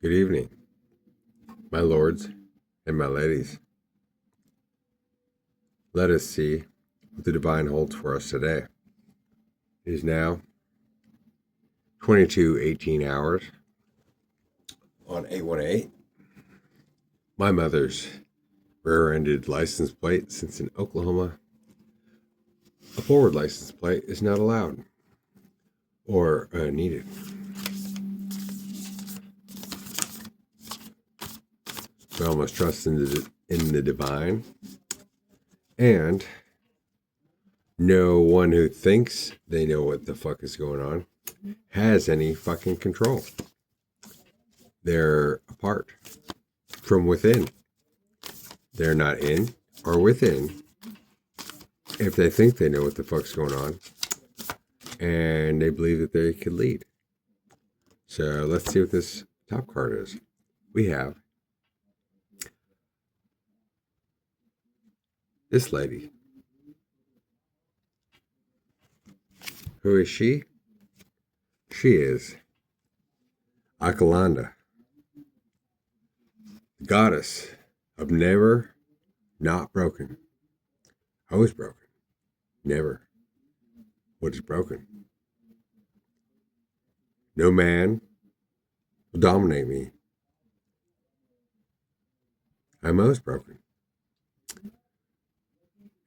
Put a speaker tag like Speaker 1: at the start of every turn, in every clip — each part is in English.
Speaker 1: Good evening, my lords and my ladies. Let us see what the divine holds for us today. It is now 22:18 hours on 818. My mother's rear-ended license plate, since in Oklahoma, a forward license plate is not allowed or needed. We all must trust in the divine, and no one who thinks they know what the fuck is going on has any fucking control. They're apart from within. They're not in or within if they think they know what the fuck's going on and they believe that they could lead. So let's see what this top card is. We have this lady. Who is she? She is Akalanda, the goddess of never not broken. Always broken. Never. What is broken? No man will dominate me. I'm always broken.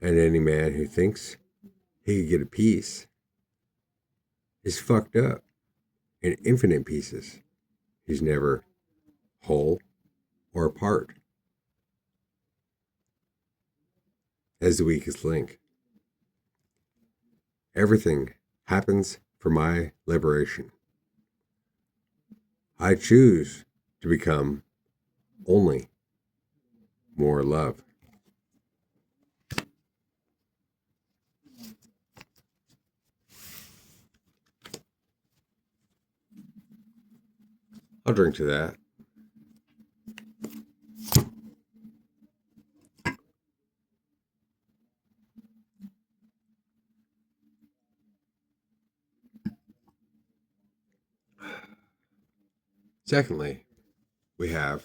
Speaker 1: And any man who thinks he could get a piece is fucked up in infinite pieces. He's never whole or apart as the weakest link. Everything happens for my liberation. I choose to become only more love. I'll drink to that. Secondly, we have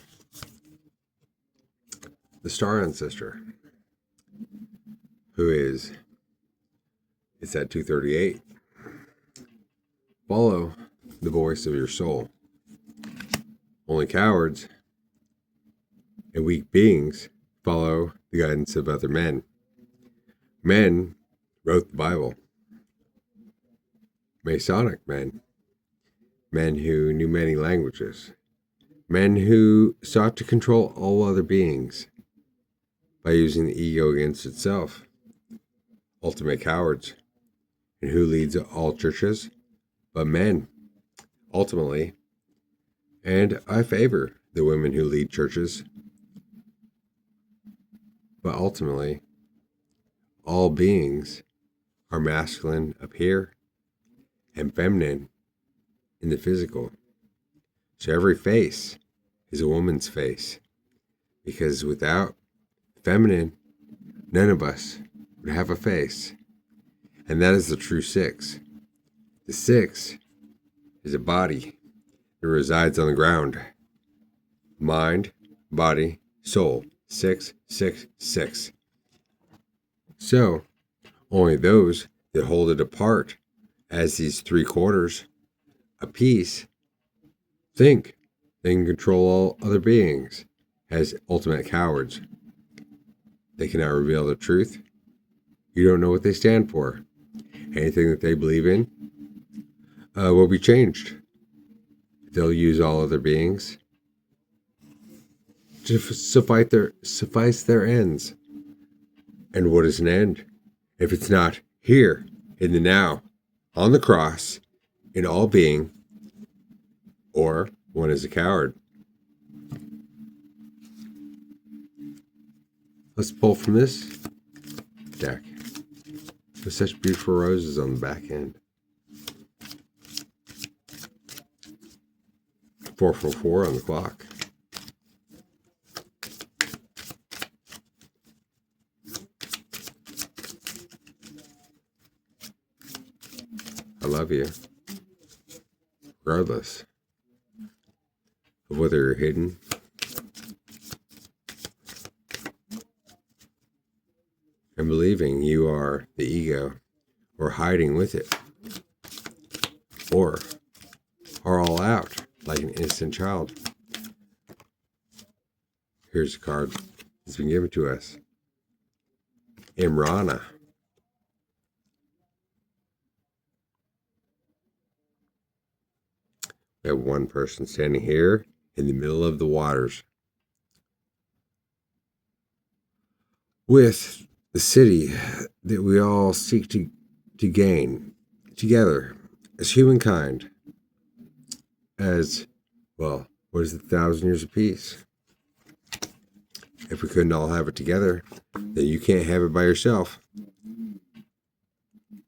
Speaker 1: the star ancestor, who is, it's at 238. Follow the voice of your soul. Only cowards and weak beings follow the guidance of other men. Men wrote the Bible. Masonic men. Men who knew many languages. Men who sought to control all other beings by using the ego against itself. Ultimate cowards. And who leads all churches? But men, ultimately. And I favor the women who lead churches. But ultimately, all beings are masculine up here and feminine in the physical. So every face is a woman's face. Because without feminine, none of us would have a face. And that is the true six. The six is a body that resides on the ground. Mind, body, soul. 6, 6, 6. So, only those that hold it apart as these 3/4 a piece think they can control all other beings as ultimate cowards. They cannot reveal the truth. You don't know what they stand for. Anything that they believe in will be changed. They'll use all other beings to suffice their ends. And what is an end if it's not here in the now, on the cross, in all being, or one is a coward? Let's pull from this deck with such beautiful roses on the back end. 444 on the clock. I love you, regardless of whether you're hidden and believing you are the ego, or hiding with it, or are all out like an innocent child. Here's a card that's been given to us. Imrana. We have one person standing here in the middle of the waters with the city that we all seek to gain together as humankind. As well, what is 1,000 years of peace? If we couldn't all have it together, then you can't have it by yourself.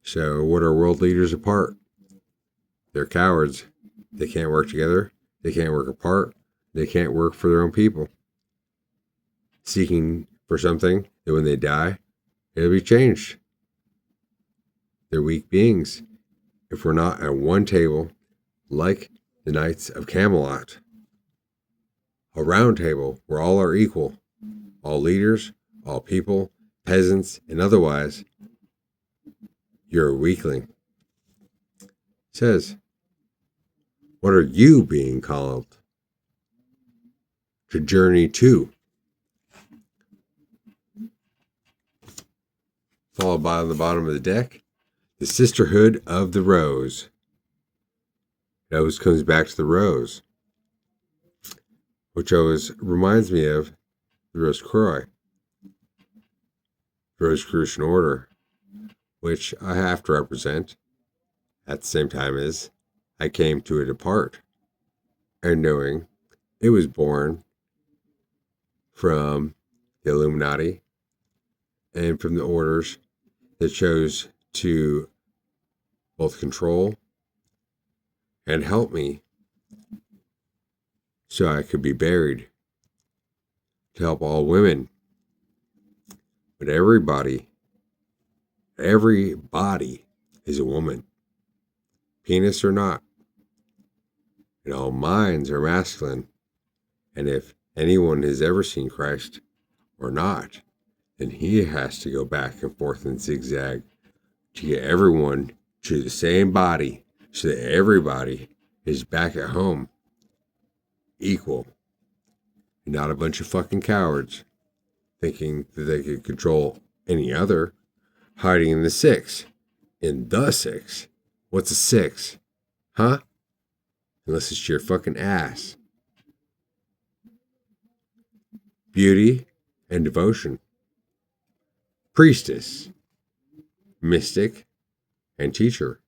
Speaker 1: So what are world leaders apart? They're cowards. They can't work together. They can't work apart. They can't work for their own people. Seeking for something that when they die, it'll be changed. They're weak beings. If we're not at one table, like the Knights of Camelot, a round table where all are equal, all leaders, all people, peasants, and otherwise, you're a weakling. It says, what are you being called to journey to? Followed by on the bottom of the deck, the Sisterhood of the Rose. It always comes back to the rose, which always reminds me of the Rosicrucian order, which I have to represent at the same time as I came to it apart, and knowing it was born from the Illuminati and from the orders that chose to both control and help me so I could be buried, to help all women. But everybody is a woman, penis or not. And all minds are masculine. And if anyone has ever seen Christ or not, then he has to go back and forth and zigzag to get everyone to the same body so that everybody is back at home equal. And not a bunch of fucking cowards thinking that they could control any other, hiding in the six. In the six. What's a six? Huh? Unless it's your fucking ass. Beauty and devotion. Priestess. Mystic and teacher.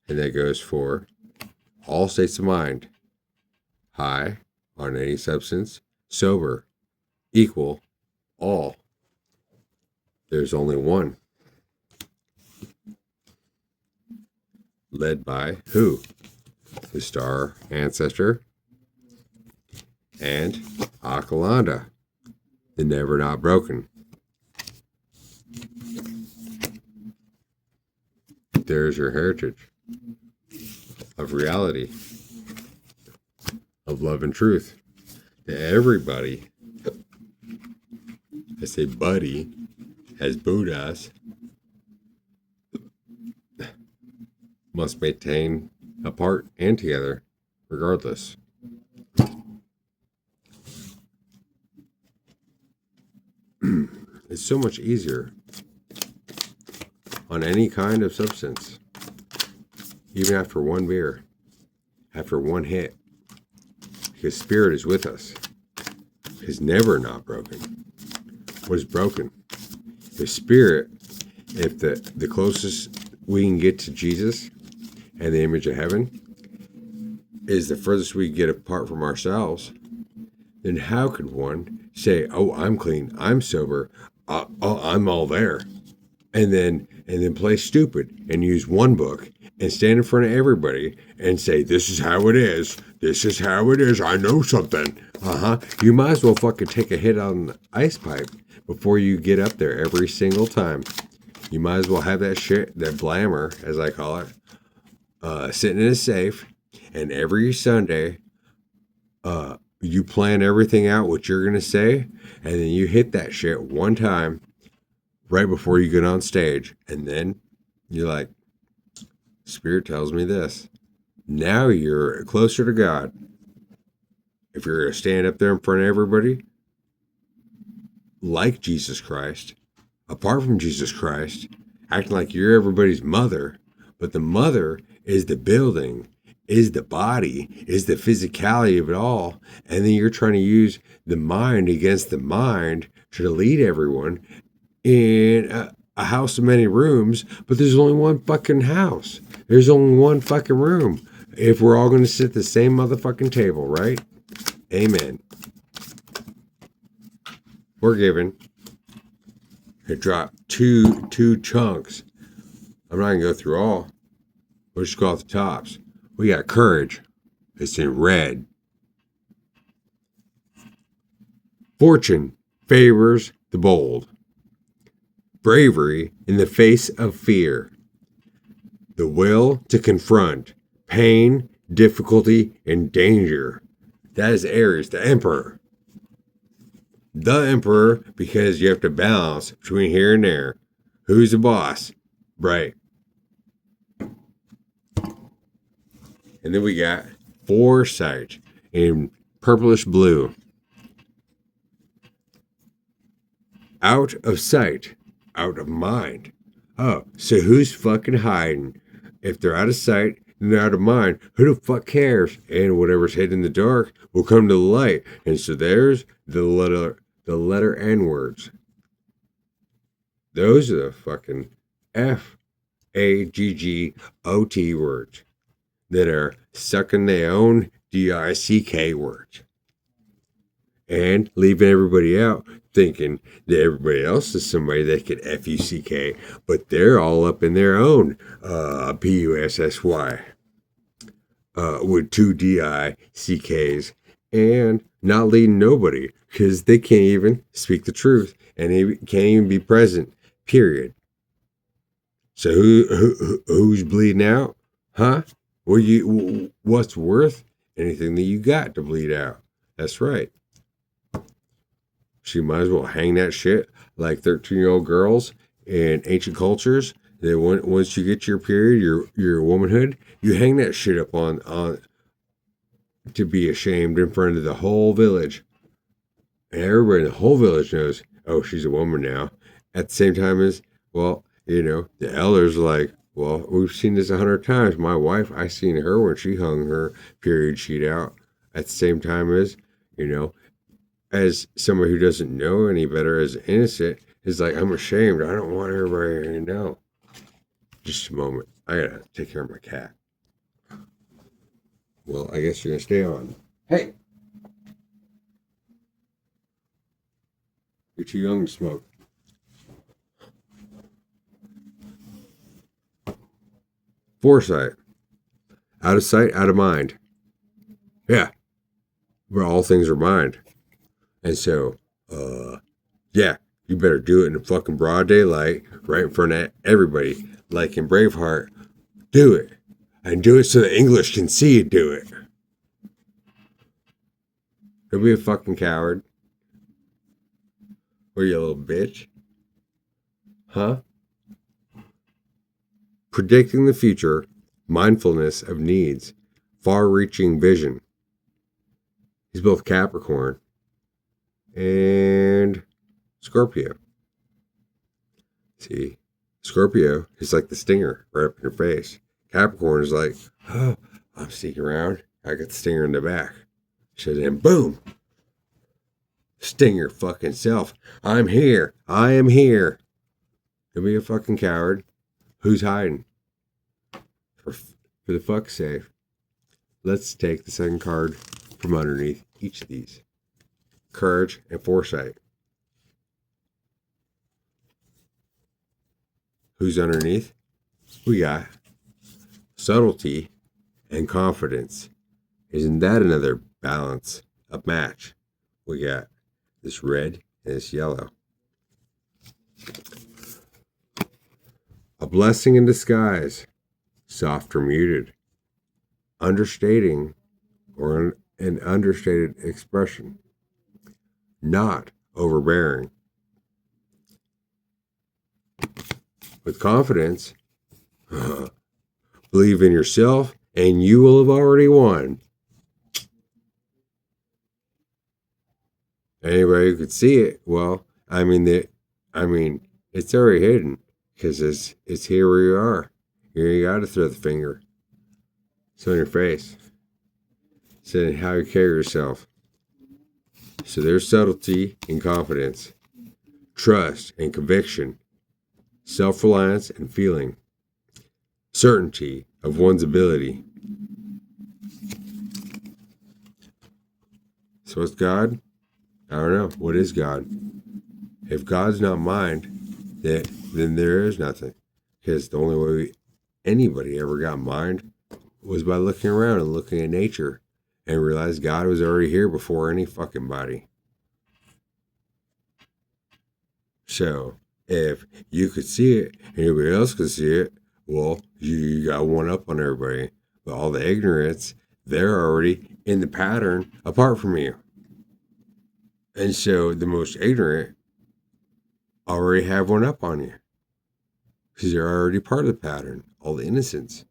Speaker 1: And that goes for all states of mind. High on any substance. Sober. Equal. All. There's only one. Led by who? The star ancestor and Akalanda, the never not broken. There's your heritage of reality, of love and truth. To everybody, I say buddy, as Buddhas, must maintain apart and together, regardless. It's so much easier on any kind of substance, even after one beer, after one hit, because spirit is with us, is never not broken. What is broken? If spirit, if the closest we can get to Jesus and the image of heaven is the furthest we get apart from ourselves, then how could one say, oh, I'm clean, I'm sober, I'm all there, and then play stupid and use one book and stand in front of everybody and say, this is how it is, I know something. You might as well fucking take a hit on the ice pipe before you get up there every single time. You might as well have that shit, that blammer, as I call it, sitting in a safe, and every Sunday You plan everything out what you're gonna say, and then you hit that shit one time right before you get on stage, and then you're like, Spirit tells me this. Now you're closer to God. If you're gonna stand up there in front of everybody, like Jesus Christ, apart from Jesus Christ, acting like you're everybody's mother, but the mother is the building, is the body, is the physicality of it all, and then you're trying to use the mind against the mind to lead everyone in a house of many rooms, but there's only one fucking house. There's only one fucking room. If we're all going to sit at the same motherfucking table, right? Amen. We're given. It dropped two chunks. I'm not gonna go through all. We'll just go off the tops. We got courage. It's in red. Fortune favors the bold. Bravery in the face of fear. The will to confront pain, difficulty, and danger. That is Aries, the Emperor. The Emperor, because you have to balance between here and there. Who's the boss? Right. And then we got Foresight in purplish blue. Out of sight, out of mind. Oh, so who's fucking hiding? If they're out of sight and they're out of mind, who the fuck cares? And whatever's hidden in the dark will come to the light. And so there's the letter N words. Those are the fucking FAGGOT words that are sucking their own DICK words and leaving everybody out thinking that everybody else is somebody that could FUCK, but they're all up in their own PUSSY with two DICKs and not leading nobody because they can't even speak the truth and they can't even be present, period. So who's bleeding out? Huh? What's worth anything that you got to bleed out? That's right. She might as well hang that shit like 13-year-old girls in ancient cultures. That once you get your period, your womanhood, you hang that shit up on to be ashamed in front of the whole village. And everybody in the whole village knows, oh, she's a woman now. At the same time as, well, the elders are like, well, we've seen this 100 times. My wife, I seen her when she hung her period sheet out. At the same time as, as someone who doesn't know any better, as innocent, is like, I'm ashamed. I don't want everybody to know. Just a moment. I gotta take care of my cat. Well, I guess you're gonna stay on. Hey! You're too young to smoke. Foresight. Out of sight, out of mind. Yeah. Where all things are mind. And so, yeah, you better do it in the fucking broad daylight, right in front of everybody. Like in Braveheart, do it. And do it so the English can see you do it. Don't be a fucking coward. Or you little bitch. Huh? Predicting the future, mindfulness of needs, far-reaching vision. He's both Capricorn and Scorpio. See, Scorpio is like the stinger right up in your face. Capricorn is like, oh, I'm sneaking around. I got the stinger in the back. So then, boom. Sting your fucking self. I'm here. I am here. Don't be a fucking coward. Who's hiding? For the fuck's sake. Let's take the second card from underneath each of these. Courage and foresight. Who's underneath? We got subtlety and confidence. Isn't that another balance, a match? We got this red and this yellow. A blessing in disguise, soft or muted, understating or an understated expression, not overbearing. With confidence, believe in yourself and you will have already won. Anybody who could see it, well, it's already hidden because it's here where you are. You got to throw the finger. It's on your face. It's in how you carry yourself. So there's subtlety and confidence, trust and conviction, self-reliance and feeling, certainty of one's ability. So what's God? I don't know. What is God? If God's not mind, then there is nothing. Because the only way anybody ever got mind was by looking around and looking at nature and realized God was already here before any fucking body. So if you could see it and everybody else could see it, well, you got one up on everybody. But all the ignorance, they're already in the pattern apart from you. And so the most ignorant already have one up on you because they're already part of the pattern, all the innocents.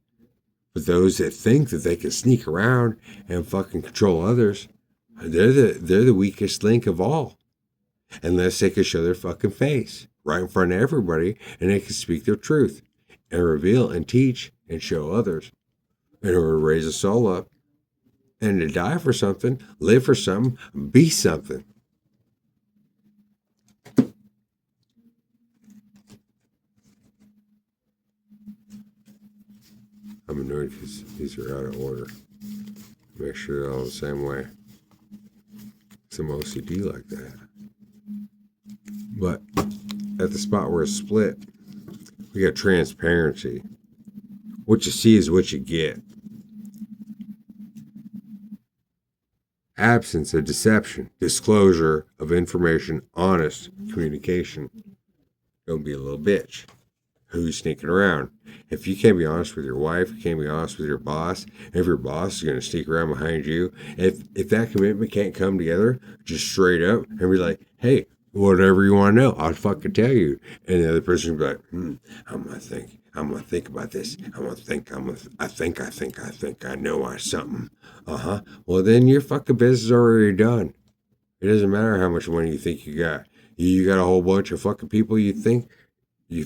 Speaker 1: But those that think that they can sneak around and fucking control others, they're the weakest link of all. Unless they can show their fucking face right in front of everybody and they can speak their truth and reveal and teach and show others in order to raise a soul up and to die for something, live for something, be something. I'm annoyed because these are out of order. Make sure they're all the same way. Some OCD like that. But at the spot where it's split, we got transparency. What you see is what you get. Absence of deception, disclosure of information, honest communication. Don't be a little bitch. Who's sneaking around? If you can't be honest with your wife, you can't be honest with your boss, if your boss is going to sneak around behind you, if that commitment can't come together, just straight up and be like, hey, whatever you want to know, I'll fucking tell you. And the other person will be like, I'm going to think about this. I know something. Well, then your fucking business is already done. It doesn't matter how much money you think you got. You got a whole bunch of fucking people you think you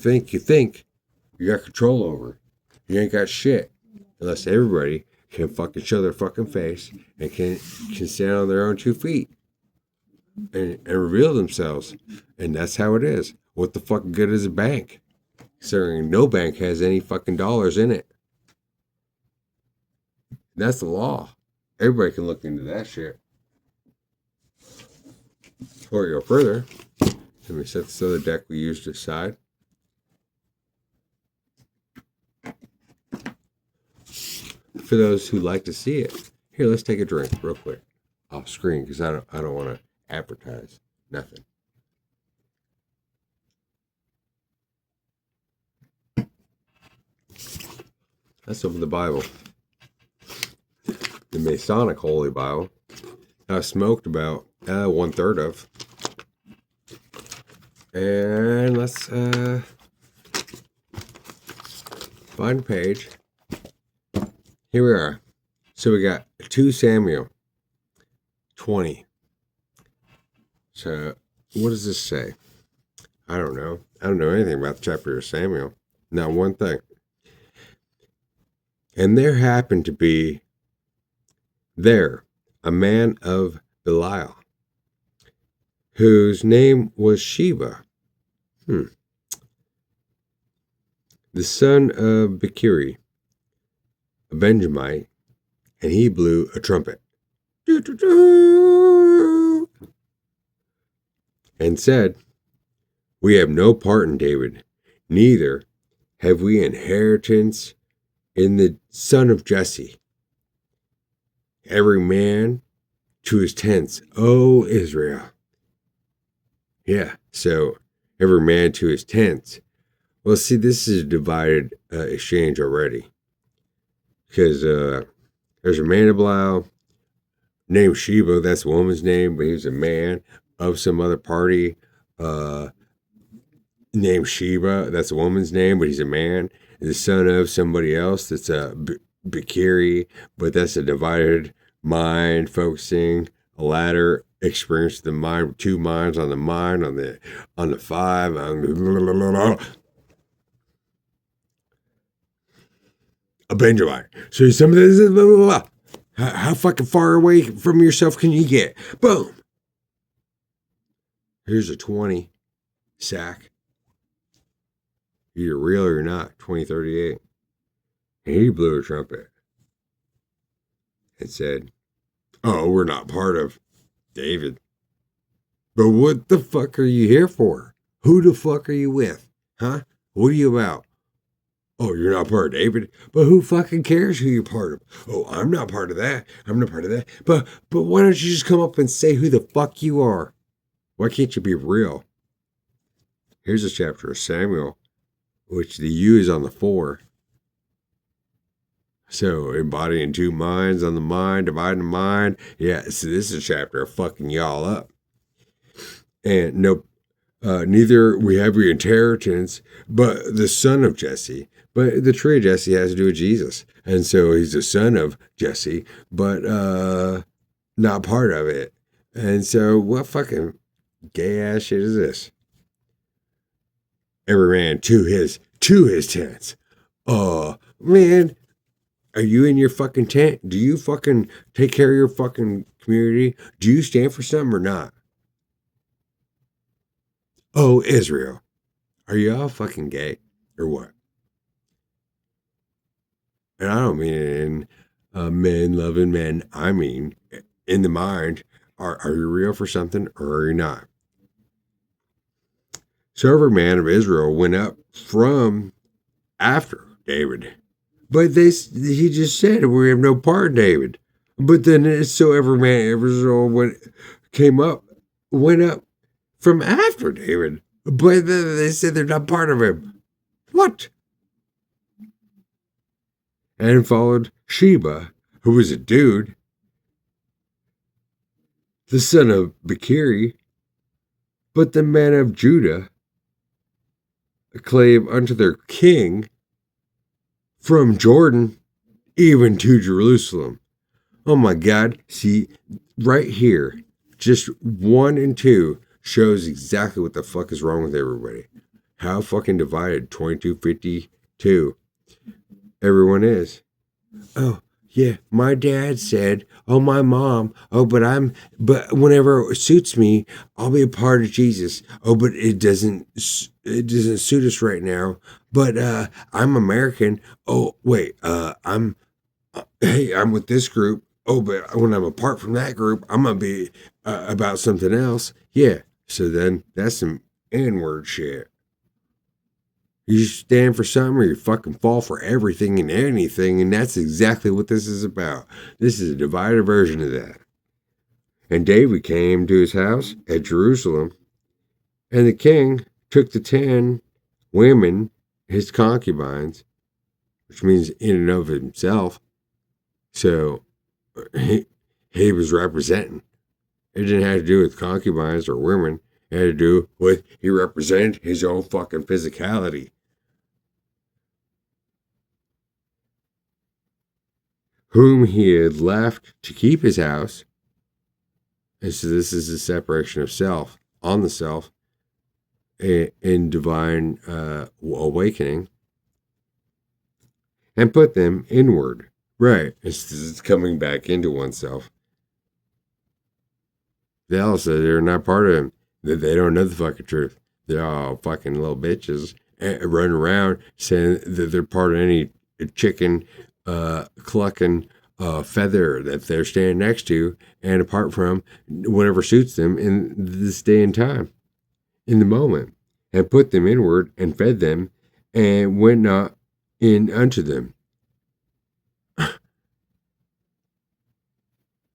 Speaker 1: got control over. You ain't got shit. Unless everybody can fucking show their fucking face and can stand on their own 2 feet and reveal themselves. And that's how it is. What the fuck good is a bank? Considering no bank has any fucking dollars in it. That's the law. Everybody can look into that shit. Before we go further, let me set this other deck we used aside. For those who like to see it, here, let's take a drink real quick off screen because I don't want to advertise nothing. Let's open the Bible, the Masonic Holy Bible. I've smoked about 1/3 of, and let's find a page. Here we are. So we got 2 Samuel 20. So what does this say? I don't know. I don't know anything about the chapter of Samuel. Not one thing. And there happened to be there a man of Belial, whose name was Sheba, the son of Bechiri, a Benjamite, and he blew a trumpet. And said, we have no part in David, neither have we inheritance in the son of Jesse. Every man to his tents, O Israel. Yeah, so every man to his tents. Well, see, this is a divided exchange already. Because there's a man of Belial, named Sheba, that's a woman's name, but he was a man of some other party. Uh, named Sheba, that's a woman's name, but he's a man. The son of somebody else that's a Bakiri, but that's a divided mind, focusing a ladder experience of the mind, two minds on the mind, on the five, a Benjamite. So some of this is blah, blah, blah. How fucking far away from yourself can you get? Boom. Here's a 20 sack. Either real or not, 2038. And he blew a trumpet and said, "Oh, we're not part of David. But what the fuck are you here for? Who the fuck are you with? Huh? What are you about? Oh, you're not part of David? But who fucking cares who you're part of? Oh, I'm not part of that. I'm not part of that. But why don't you just come up and say who the fuck you are? Why can't you be real?" Here's a chapter of Samuel, which the U is on the 4. So embodying two minds on the mind, dividing the mind. Yeah, so this is a chapter of fucking y'all up. And no, neither we have your inheritance, but the son of Jesse. But the tree of Jesse has to do with Jesus. And so he's the son of Jesse, but not part of it. And so what fucking gay ass shit is this? Every man to his tents. Oh, man. Are you in your fucking tent? Do you fucking take care of your fucking community? Do you stand for something or not? Oh, Israel. Are you all fucking gay or what? And I don't mean it in men loving men. I mean in the mind. Are you real for something or are you not? So every man of Israel went up from after David. But he just said we have no part in David. But then so every man of Israel went up from after David. But then they said they're not part of him. What? And followed Sheba, who was a dude, the son of Bakiri. But the men of Judah clave unto their king from Jordan even to Jerusalem. Oh my God. See, right here, just 1 and 2 shows exactly what the fuck is wrong with everybody. How fucking divided 2252 everyone is. Oh, yeah, my dad said, oh, my mom, oh, but whenever it suits me, I'll be a part of Jesus. Oh, but it doesn't suit us right now. But I'm American. Oh, wait, I'm with this group. Oh, but when I'm apart from that group, I'm going to be about something else. Yeah, so then that's some N-word shit. You stand for something or you fucking fall for everything and anything, and that's exactly what this is about. This is a divided version of that. And David came to his house at Jerusalem, and the king took the 10 women, his concubines, which means in and of himself. So he was representing. It didn't have to do with concubines or women. It had to do with he represented his own fucking physicality. Whom he had left to keep his house. And so this is a separation of self, on the self, in divine awakening. And put them inward. Right. It's coming back into oneself. They all say they're not part of him. That they don't know the fucking truth. They're all fucking little bitches running around saying that they're part of any chicken clucking feather that they're standing next to and apart from whatever suits them in this day and time, in the moment, and put them inward and fed them and went not in unto them.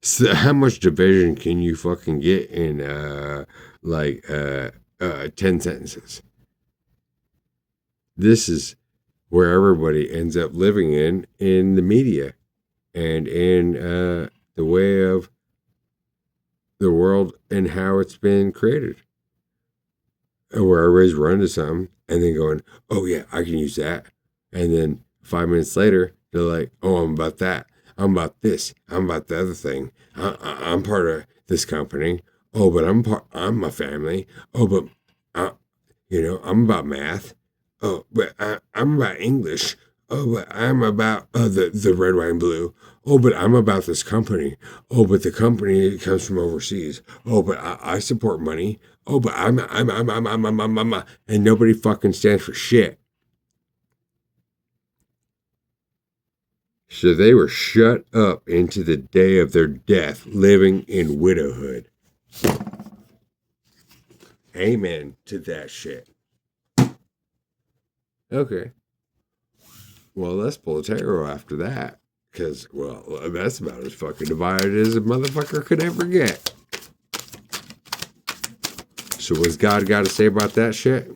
Speaker 1: So how much division can you fucking get in 10 sentences? This is where everybody ends up living in the media and in the way of the world and how it's been created. Where everybody's running to something and then going, oh yeah, I can use that. And then 5 minutes later, they're like, oh, I'm about that. I'm about this. I'm about the other thing. I'm part of this company. Oh, but I'm a family. Oh, but I'm about math. Oh, but I'm about English. Oh, but I'm about the red, white, and blue. Oh, but I'm about this company. Oh, but the company comes from overseas. Oh, but I support money. Oh, but I'm, and nobody fucking stands for shit. So they were shut up into the day of their death, living in widowhood. Amen to that shit. Okay. Well, let's pull a tarot after that. Because, well, that's about as fucking divided as a motherfucker could ever get. So what's God got to say about that shit?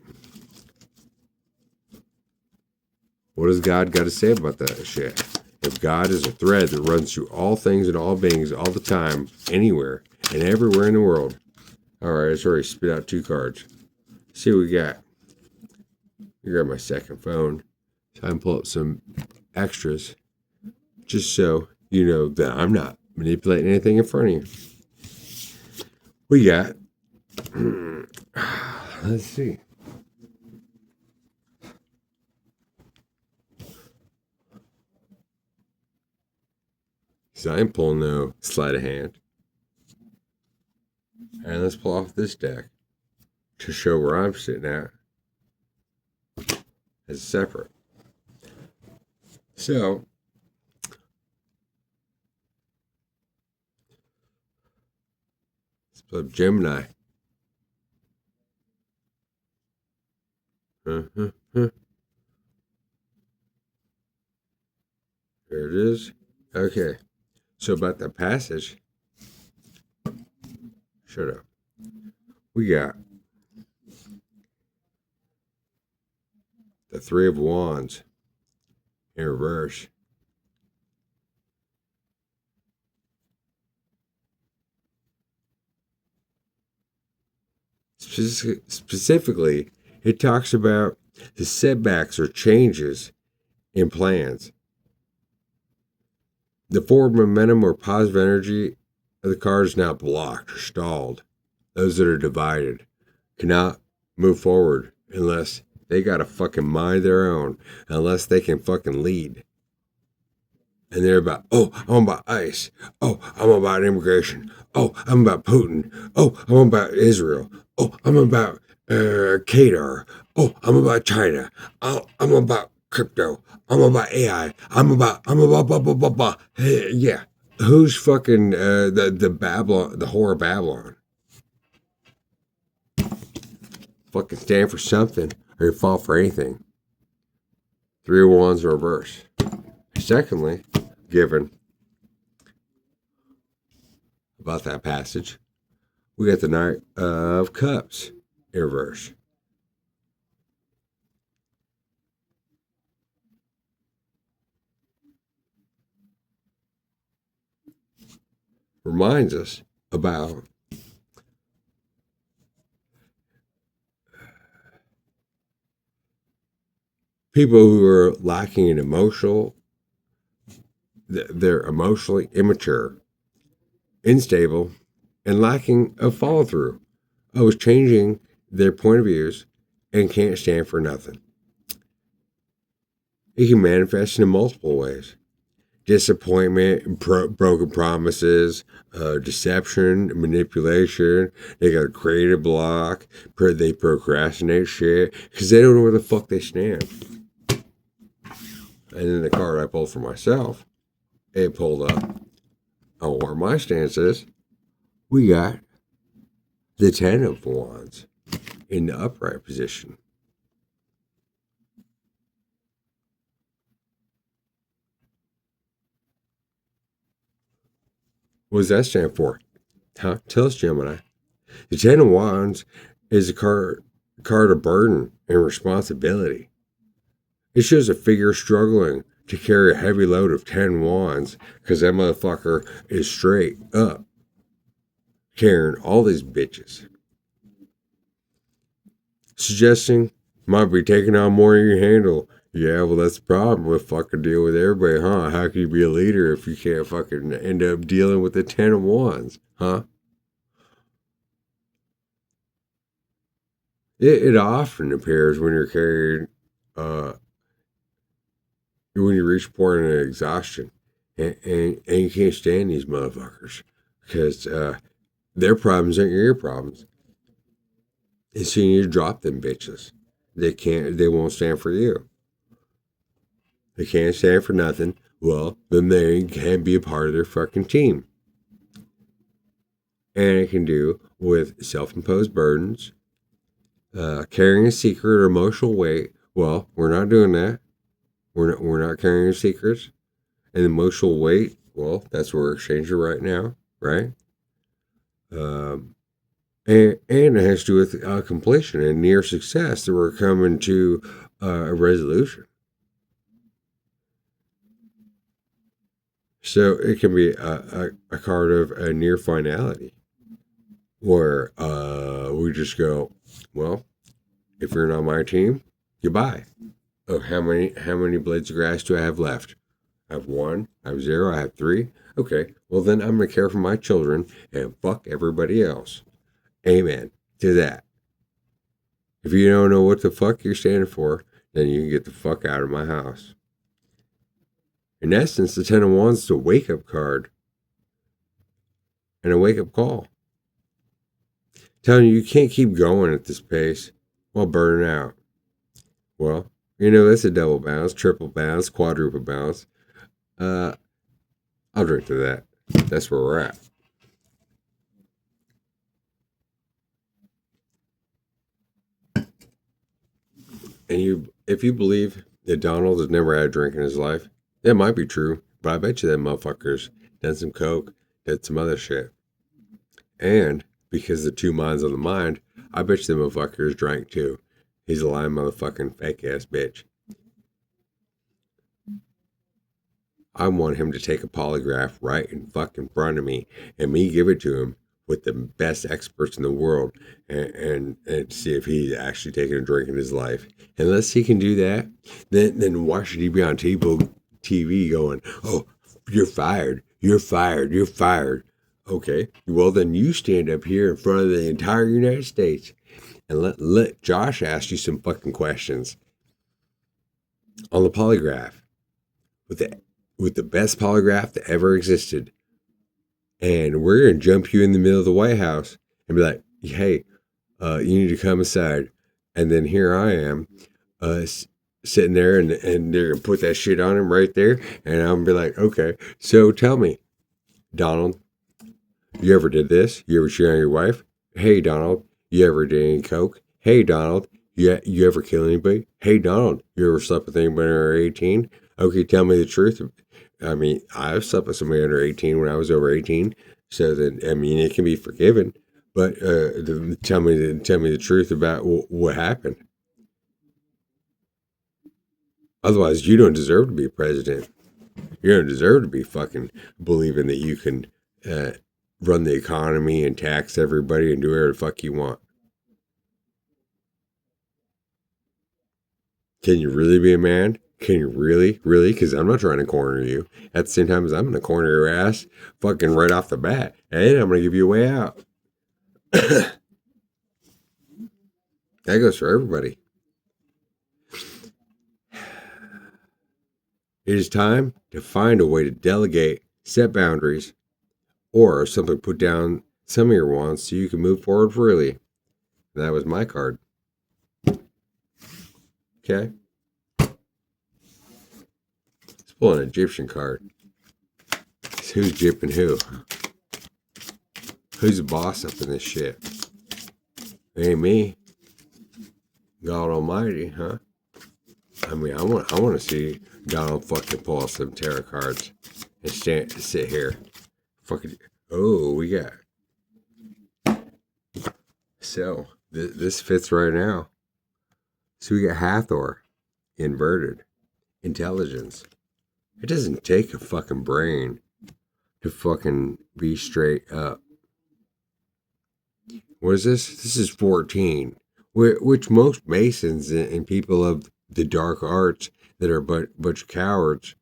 Speaker 1: What does God got to say about that shit? If God is a thread that runs through all things and all beings all the time, anywhere and everywhere in the world. Alright, it's already spit out 2 cards. Let's see what we got. I grab my second phone. So I can pull up some extras. Just so you know that I'm not manipulating anything in front of you. We got, let's see. So I'm pulling no sleight of hand. And let's pull off this deck to show where I'm sitting at as separate. So, let's pull up Gemini. There it is. Okay. So about the passage. Shut up. We got the 3 of Wands in reverse. Specifically, it talks about the setbacks or changes in plans. The forward momentum or positive energy of the card is now blocked or stalled. Those that are divided cannot move forward unless they got to fucking mind their own, unless they can fucking lead. And they're about, oh, I'm about ICE. Oh, I'm about immigration. Oh, I'm about Putin. Oh, I'm about Israel. Oh, I'm about Qatar. Oh, I'm about China. Oh, I'm about crypto. I'm about AI. I'm about, blah, blah, blah, blah. Hey, yeah. Who's fucking the Babylon, the whore of Babylon? Fucking stand for something or you fall for anything. 3 of Wands in reverse. Secondly, given about that passage, we got the Knight of Cups in reverse. Reminds us about people who are lacking in they're emotionally immature, unstable, and lacking a follow through. Was changing their point of views and can't stand for nothing. It can manifest in multiple ways. Disappointment, broken promises, deception, manipulation. They got a creative block. They procrastinate shit because they don't know where the fuck they stand. And then the card I pulled for myself, it pulled up on where my stance is. We got the 10 of Wands in the upright position. What does that stand for? Huh? Tell us, Gemini. The 10 of Wands is a card of burden and responsibility. It shows a figure struggling to carry a heavy load of 10 wands because that motherfucker is straight up carrying all these bitches. Suggesting might be taking on more than you handle. Yeah, well, that's the problem with fucking deal with everybody, huh? How can you be a leader if you can't fucking end up dealing with the 10 of wands, huh? It often appears when you're carrying, when you reach a point of exhaustion, and you can't stand these motherfuckers because their problems aren't your problems. And so you drop them bitches. They won't stand for you. They can't stand for nothing. Well, then they can be a part of their fucking team. And it can do with self-imposed burdens, carrying a secret or emotional weight. Well, we're not doing that. We're not carrying secrets. And emotional weight, well, that's what we're exchanging right now, right? And it has to do with completion and near success that we're coming to a resolution. So it can be a card of a near finality where we just go, well, if you're not on my team, goodbye. Oh, how many blades of grass do I have left? I have 1, I have 0, I have 3. Okay, well then I'm gonna care for my children and fuck everybody else. Amen to that. If you don't know what the fuck you're standing for, then you can get the fuck out of my house. In essence, the 10 of Wands is a wake-up card and a wake-up call. Telling you can't keep going at this pace while burning out. Well, it's a double bounce, triple bounce, quadruple bounce. I'll drink to that. That's where we're at. And if you believe that Donald has never had a drink in his life, that might be true, but I bet you that motherfucker's done some coke, did some other shit. And because the two minds on the mind, I bet you the motherfuckers drank too. He's a lying motherfucking fake ass bitch. I want him to take a polygraph right in fucking front of me and me give it to him with the best experts in the world and see if he's actually taken a drink in his life. Unless he can do that, then why should he be on TV going, oh, you're fired, you're fired, you're fired. Okay, well then you stand up here in front of the entire United States and let Josh ask you some fucking questions on the polygraph with the best polygraph that ever existed. And we're going to jump you in the middle of the White House and be like, hey, you need to come aside. And then here I am sitting there and they're going to put that shit on him right there. And I'm going to be like, okay, so tell me, Donald, you ever did this? You ever cheat on your wife? Hey, Donald, you ever did any coke? Hey, Donald, you ever kill anybody? Hey, Donald, you ever slept with anybody under 18? Okay, tell me the truth. I mean, I've slept with somebody under 18 when I was over 18. So then, I mean, it can be forgiven. But tell me the truth about what happened. Otherwise, you don't deserve to be president. You don't deserve to be fucking believing that you can run the economy and tax everybody and do whatever the fuck you want. Can you really be a man? Can you really? Really? Because I'm not trying to corner you. At the same time as I'm going to corner your ass fucking right off the bat. And I'm going to give you a way out. That goes for everybody. It is time to find a way to delegate, set boundaries, or simply put down some of your wants so you can move forward freely. And that was my card. Okay? Let's pull an Egyptian card. Who's jipping who? Who's the boss up in this shit? It ain't me. God Almighty, huh? I mean, I want to see Donald fucking pull off some tarot cards and sit here. Fucking, oh, we got. So, this fits right now. So we got Hathor, inverted, intelligence. It doesn't take a fucking brain to fucking be straight up. What is this? This is 14, which most Masons and people of the dark arts that are bunch of cowards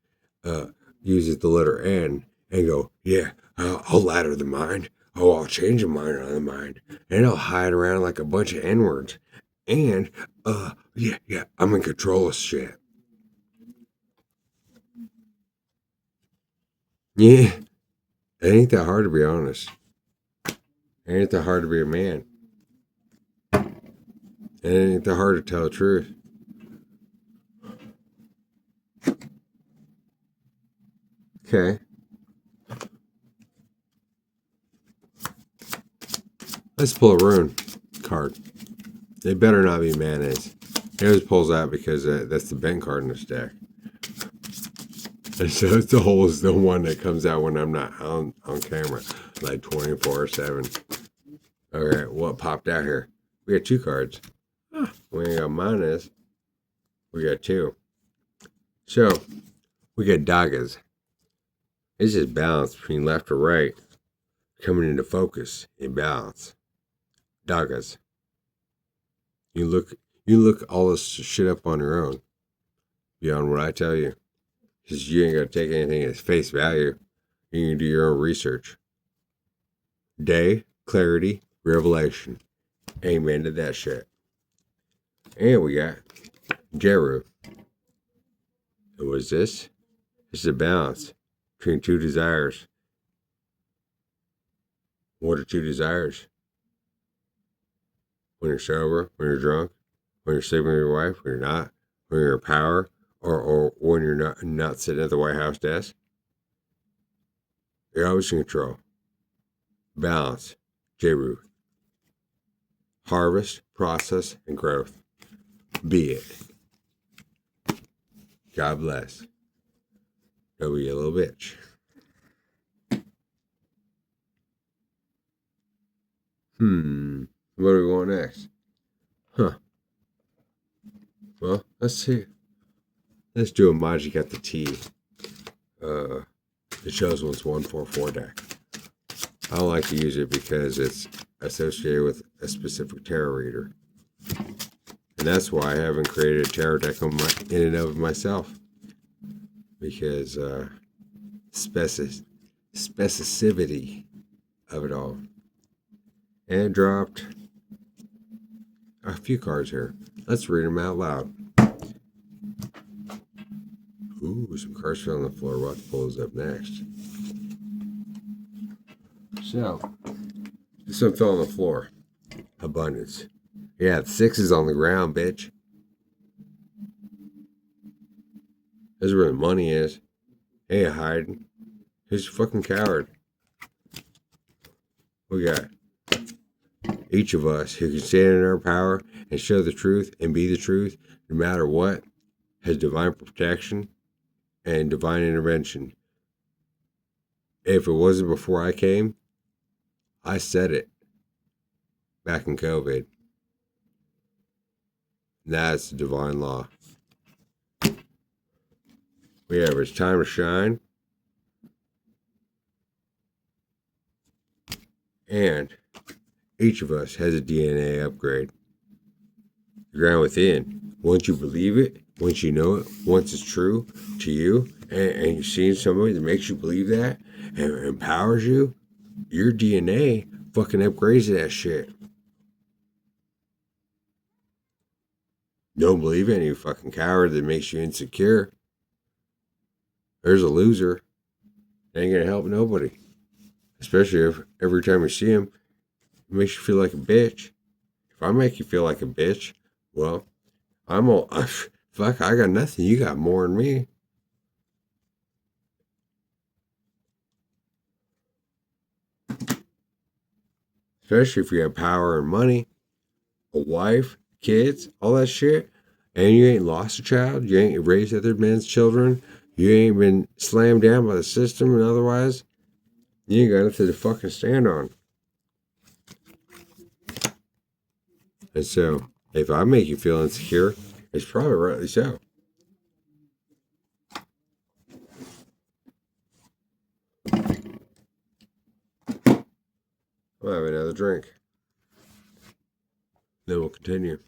Speaker 1: uh, uses the letter N and go, yeah, I'll ladder the mind. Oh, I'll change the mind on the mind. And I'll hide around like a bunch of N words. And, yeah, I'm in control of shit. Yeah, it ain't that hard to be honest. It ain't that hard to be a man. It ain't that hard to tell the truth. Okay, let's pull a rune card. They better not be mayonnaise. It always pulls out because that's the bent card in this deck. And so it's the one that comes out when I'm not on camera, like 24/7. All right, what popped out here? We got two cards. We ain't got mayonnaise. We got two. So we got dagas. It's just balance between left or right, coming into focus in balance. Dagas. You look all this shit up on your own, beyond what I tell you. Because you ain't got to take anything at face value. You can do your own research. Day, clarity, revelation. Amen to that shit. And we got Jeru. And what's this? It's a balance between two desires. What are two desires? When you're sober, when you're drunk, when you're sleeping with your wife, when you're not, when you're in power, or when you're not sitting at the White House desk. You're always in control. Balance. Jeru. Harvest, process, and growth. Be it. God bless. Don't be a little bitch. What do we want next? Huh. Well, let's see. Let's do a Magic at the T. The Chosen One's 144 deck. I don't like to use it because it's associated with a specific tarot reader. And that's why I haven't created a tarot deck in and of myself. Because specificity of it all. And dropped a few cards here. Let's read them out loud. Ooh, some cards fell on the floor. We'll have to pull those up next. So, this one fell on the floor. Abundance. Yeah, the 6 is on the ground, bitch. This is where the money is. Hey, hiding. Who's a fucking coward? We got each of us who can stand in our power and show the truth and be the truth, no matter what, has divine protection and divine intervention. If it wasn't before I came, I said it back in COVID. That's the divine law. We have it's time to shine. And each of us has a DNA upgrade. The ground within. Once you believe it, once you know it, once it's true to you, and you're seeing somebody that makes you believe that and empowers you, your DNA fucking upgrades that shit. Don't believe any fucking coward that makes you insecure. There's a loser. They ain't gonna help nobody. Especially if every time you see him, it makes you feel like a bitch. If I make you feel like a bitch, well, I'm all, fuck, I got nothing. You got more than me. Especially if you have power and money, a wife, kids, all that shit, and you ain't lost a child, you ain't raised other men's children, you ain't been slammed down by the system and otherwise, you ain't got nothing to fucking stand on. And so, if I make you feel insecure, it's probably rightly so. I'll have another drink. Then we'll continue.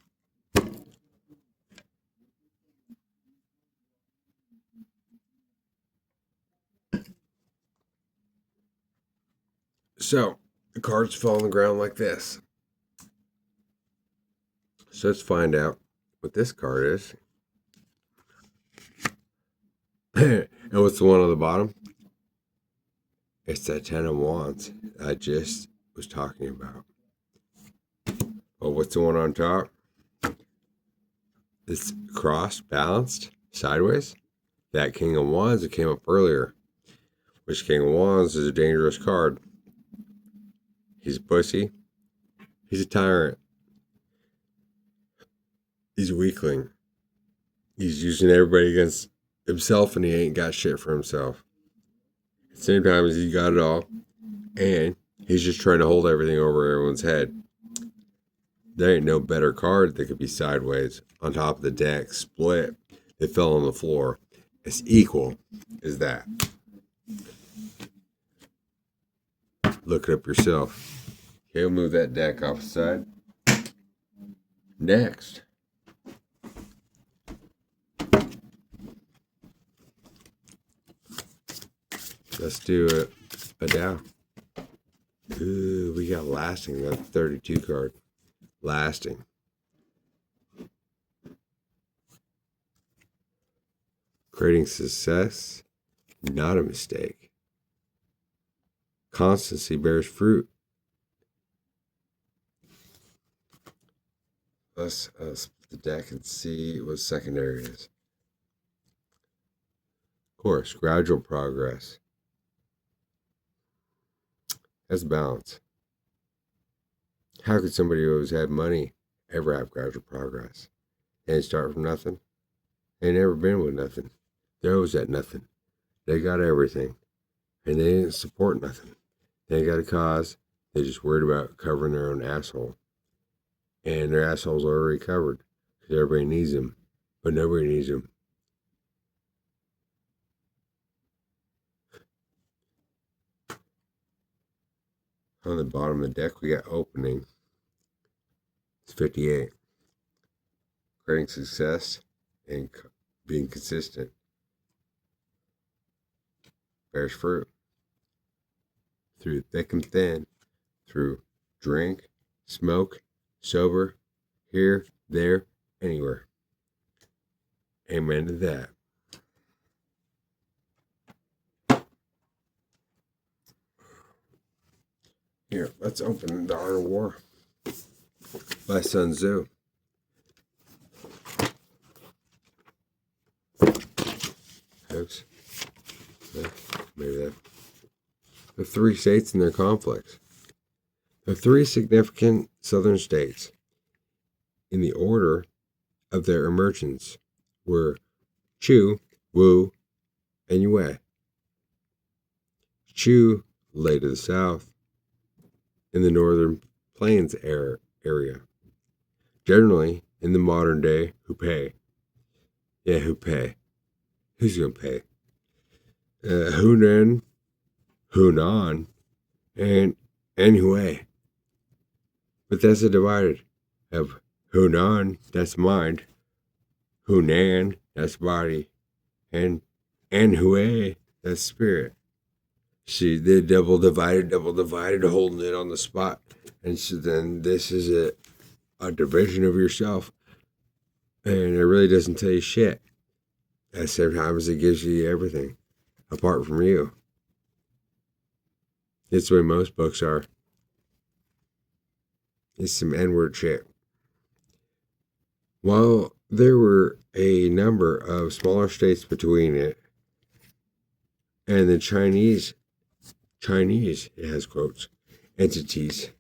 Speaker 1: So, the cards fall on the ground like this. So let's find out what this card is. And what's the one on the bottom? It's that Ten of Wands I just was talking about. Oh, what's the one on top? It's crossed, balanced, sideways. That King of Wands that came up earlier. Which King of Wands is a dangerous card. He's a pussy. He's a tyrant. He's a weakling. He's using everybody against himself, and he ain't got shit for himself. At the same time as he got it all, and he's just trying to hold everything over everyone's head. There ain't no better card that could be sideways, on top of the deck, split, that fell on the floor. It's equal as that. Look it up yourself. Okay, we'll move that deck off the side. Next. Let's do a Dow. Ooh, we got Lasting, that 32 card. Lasting. Creating success, not a mistake. Constancy bears fruit. Let's split the deck and see what secondary is. Of course, gradual progress. That's balance. How could somebody who's had money ever have gradual progress? They didn't start from nothing. They never been with nothing. They're always at nothing. They got everything. And they didn't support nothing. They ain't got a cause. They just worried about covering their own asshole. And their asshole's already covered. Because everybody needs them. But nobody needs them. On the bottom of the deck, we got opening. It's 58. Creating success and being consistent. Bears fruit. Through thick and thin. Through drink, smoke, sober, here, there, anywhere. Amen to that. Here, let's open The Art of War by Sun Tzu. Oops. Maybe that. The three states and their conflicts. The three significant southern states, in the order of their emergence, were Chu, Wu, and Yue. Chu lay to the south, in the northern plains area. Generally, in the modern day, Hupei. Yeah, Hupei. Who's going to pay? Hunan, and Hue. But that's a divided of Hunan, that's mind. Hunan, that's body. And Hue, that's spirit. See, they double divided, holding it on the spot. And so then this is a division of yourself. And it really doesn't tell you shit. At the same time as it gives you everything, apart from you. It's the way most books are. It's some N-word shit. While there were a number of smaller states between it, and the Chinese, it has quotes, entities.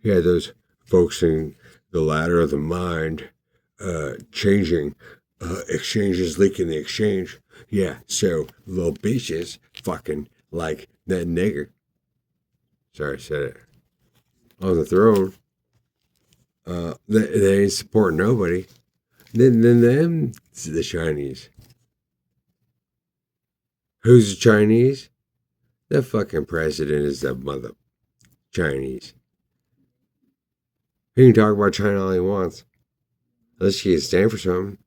Speaker 1: You had those folks in the ladder of the mind, changing, exchanges leaking the exchange. Yeah, so little bitches fucking like that nigger. Sorry, I said it. On the throne. They ain't support nobody. Then them, the Chinese. Who's the Chinese? The fucking president is the mother Chinese. He can talk about China all he wants. Unless he can stand for something.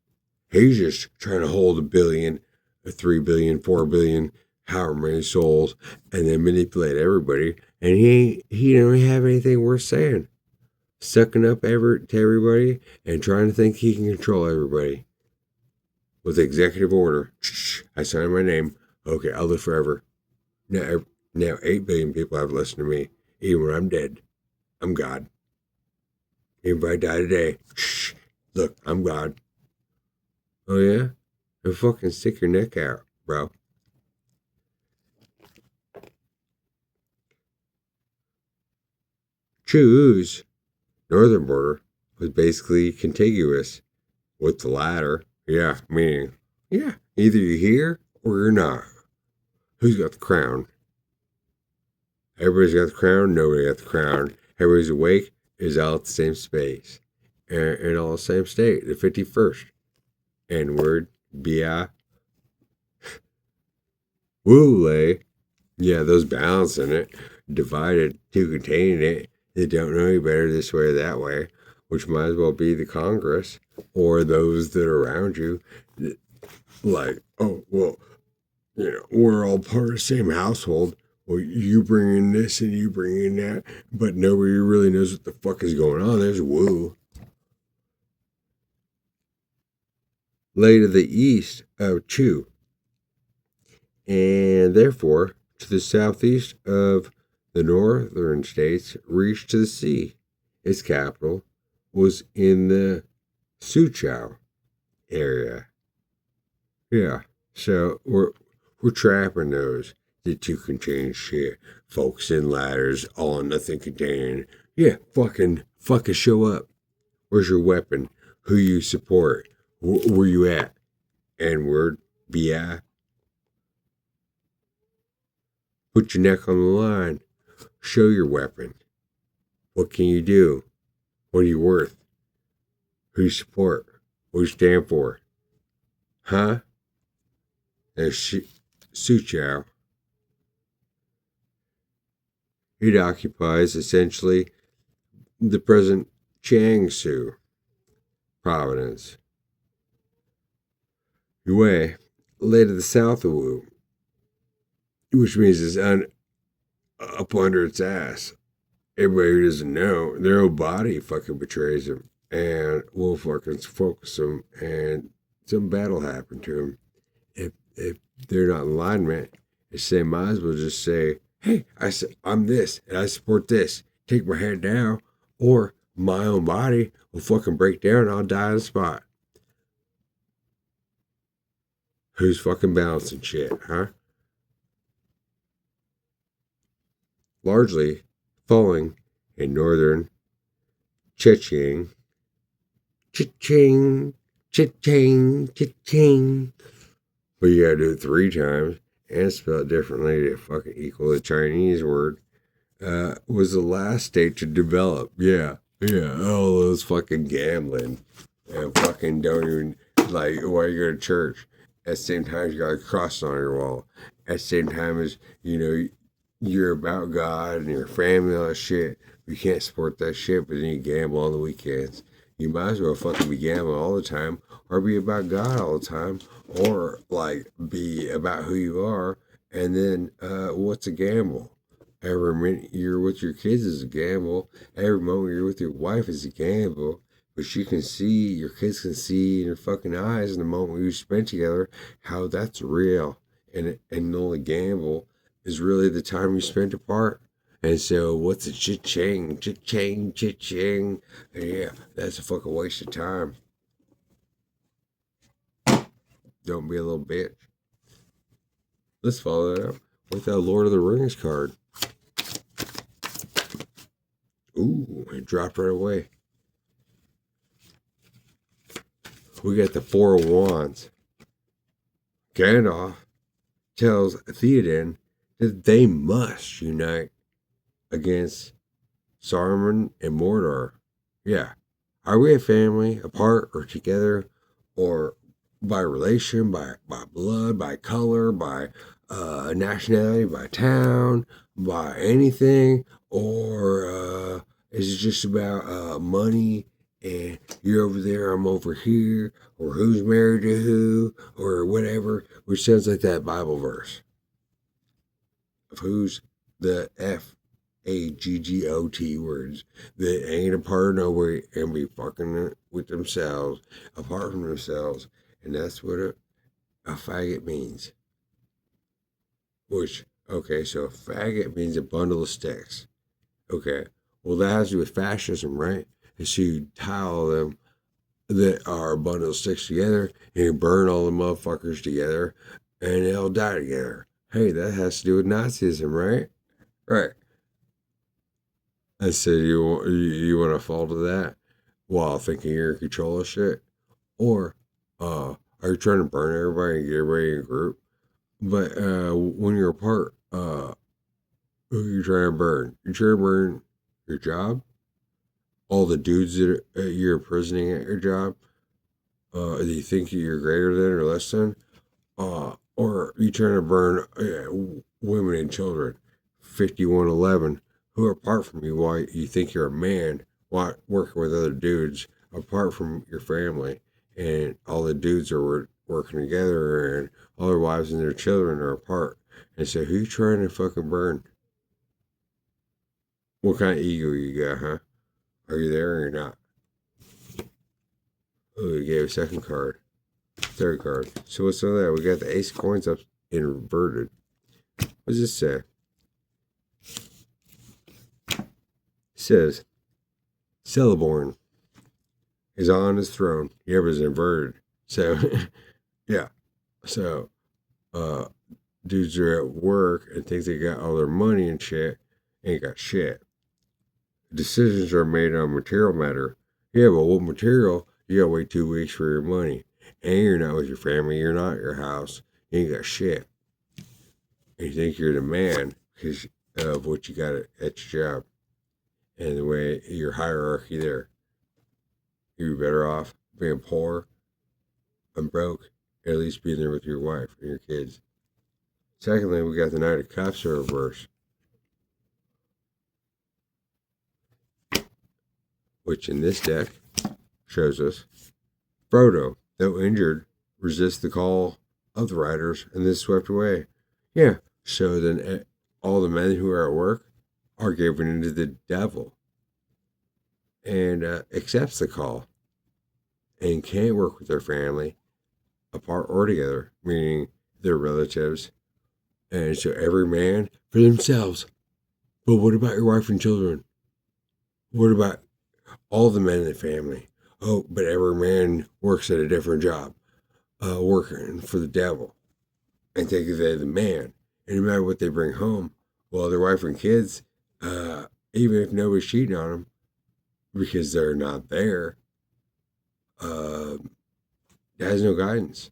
Speaker 1: He's just trying to hold 1 billion, 3 billion, 4 billion, however many souls, and then manipulate everybody. And he don't have anything worth saying. Sucking up to everybody and trying to think he can control everybody. With executive order, I signed my name. Okay, I'll live forever. Now 8 billion people have listened to me. Even when I'm dead, I'm God. Even if I die today, look, I'm God. Oh yeah? Then fucking stick your neck out, bro. Chu's northern border was basically contiguous with the latter. Yeah, meaning, yeah, either you're here or you're not. Who's got the crown? Everybody's got the crown, nobody got the crown. Everybody's awake, is all at the same space. And all the same state, the 51st. N-word, B-I. Woo-lay. Yeah, those balancing it, divided to contain it. They don't know any better this way or that way, which might as well be the Congress or those that are around you. Like, oh, well, we're all part of the same household. Well, you bring in this and you bring in that, but nobody really knows what the fuck is going on. There's woo. Lay to the east of Chu, and therefore to the southeast of the northern states, reached to the sea. Its capital was in the Suzhou area. Yeah, so we're trapping those that you can change shit. Folks in ladders, all and nothing containing. Yeah, fucking show up. Where's your weapon? Who you support? Where you at? N-word, B-I. Put your neck on the line. Show your weapon. What can you do? What are you worth? Who you support? What you stand for? Huh? There's Suzhou. It occupies essentially the present Jiangsu province. Yue lay to the south of Wu, which means it's up under its ass. Everybody who doesn't know, their own body fucking betrays them and will fucking focus them, and some battle happened to them. If they're not in alignment, they might as well just say, hey, I'm this and I support this. Take my head down, or my own body will fucking break down and I'll die on the spot. Who's fucking balancing shit, huh? Largely falling in northern Chechen. Cha-ching, cha-ching, cha-ching. But you gotta do it 3 times and spell it differently to fucking equal the Chinese word. Was the last state to develop. Yeah. All those fucking gambling and fucking don't even, like, why you go to church. At the same time, you got a cross on your wall. At the same time as, you're about God and your family and all that shit. You can't support that shit, but then you gamble on the weekends. You might as well fucking be gambling all the time, or be about God all the time, or like be about who you are. And then what's a gamble? Every minute you're with your kids is a gamble. Every moment you're with your wife is a gamble. But you can see, your kids can see in your fucking eyes in the moment you spend together how that's real. And the only gamble is really the time you spent apart. And so, what's a cha-ching, cha-ching, cha-ching? Yeah, that's a fucking waste of time. Don't be a little bitch. Let's follow that up with a Lord of the Rings card. Ooh, it dropped right away. We got the Four of Wands. Gandalf tells Theoden that they must unite against Saruman and Mordor. Yeah. Are we a family, apart or together, or by relation, by blood, by color, by nationality, by town, by anything, or Is it just about money and you're over there, I'm over here, or who's married to who, or whatever, which sounds like that Bible verse of who's the FAGGOT words that ain't a part of nowhere and be fucking with themselves, apart from themselves. And that's what a faggot means. Which, okay, so a faggot means a bundle of sticks. Okay, well, that has to do with fascism, right? And so you tie all them that are a bundle of sticks together and you burn all the motherfuckers together and they all die together. Hey, that has to do with Nazism, right? Right. And so you want to fall to that while thinking you're in control of shit? Or are you trying to burn everybody and get everybody in a group? But when you're apart, who are you trying to burn? You're trying to burn your job? All the dudes that you're imprisoning at your job? Do you think you're greater than or less than? Or are you trying to burn women and children? 5111, who are apart from you while you think you're a man, while working with other dudes apart from your family, and all the dudes are working together, and all their wives and their children are apart. And so, who you trying to fucking burn? What kind of ego you got, huh? Are you there or you're not? Oh, we gave a second card. Third card. So what's on that? We got the ace of coins up inverted. What does this say? It says Celeborn is on his throne. Yeah, but it's inverted. So yeah. So dudes are at work and think they got all their money and shit. Ain't got shit. Decisions are made on material matter. Yeah, but what material? You gotta wait 2 weeks for your money. And you're not with your family, you're not at your house, you ain't got shit. And you think you're the man because of what you got at your job and the way your hierarchy there. You're better off being poor and broke, at least being there with your wife and your kids. Secondly, we got the Knight of Cups in reverse, which in this deck shows us Frodo, though injured, resists the call of the riders and is swept away. Yeah, so then all the men who are at work are given into the devil and accepts the call and can't work with their family apart or together, meaning their relatives. And so every man for themselves. But what about your wife and children? What about all the men in the family? Oh, but every man works at a different job, working for the devil, and think they're the man. And no matter what they bring home, well, their wife and kids, even if nobody's cheating on them, because they're not there, has no guidance.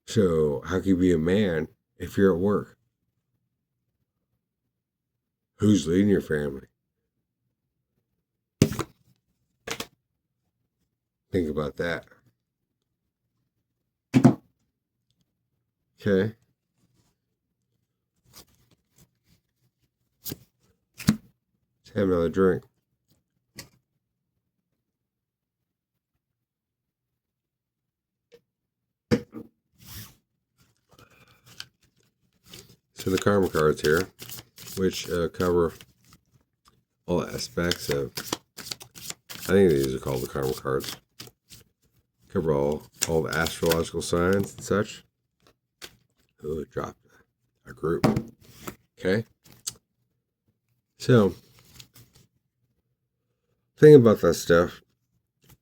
Speaker 1: So how can you be a man if you're at work? Who's leading your family? Think about that. Okay. Let's have another drink. So the karma cards here, which cover all aspects of, I think these are called the karma cards. Cover all the astrological signs and such. Oh, it dropped a group. Okay. So, think about that stuff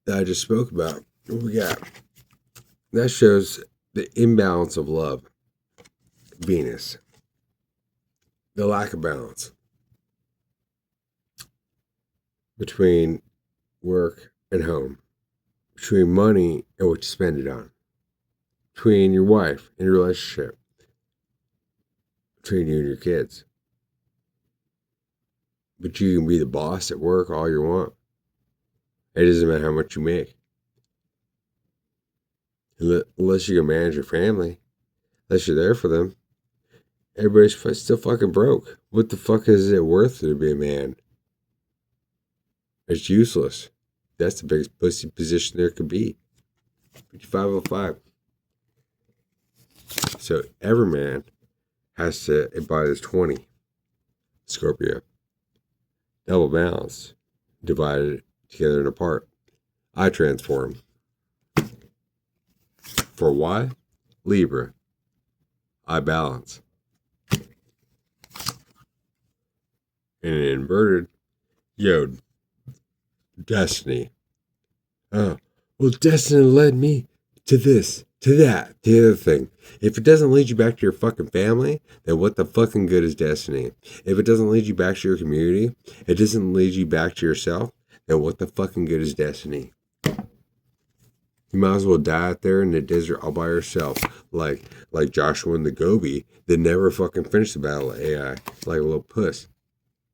Speaker 1: that I just spoke about. What we got? That shows the imbalance of love. Venus. The lack of balance between work and home, between money and what you spend it on, between your wife and your relationship, between you and your kids. But you can be the boss at work all you want. It doesn't matter how much you make. Unless you can manage your family, unless you're there for them, everybody's still fucking broke. What the fuck is it worth to be a man? It's useless. That's the biggest pussy position there could be. 5505. So every man has to embody this 20. Scorpio. Double balance. Divided together and apart. I transform. For why? Libra. I balance. And an inverted. Yod. Destiny. Oh, well, destiny led me to this, to that, to the other thing. If it doesn't lead you back to your fucking family, then what the fucking good is destiny? If it doesn't lead you back to your community, it doesn't lead you back to yourself, then what the fucking good is destiny? You might as well die out there in the desert all by yourself, like Joshua and the Gobi that never fucking finished the battle of Ai, like a little puss.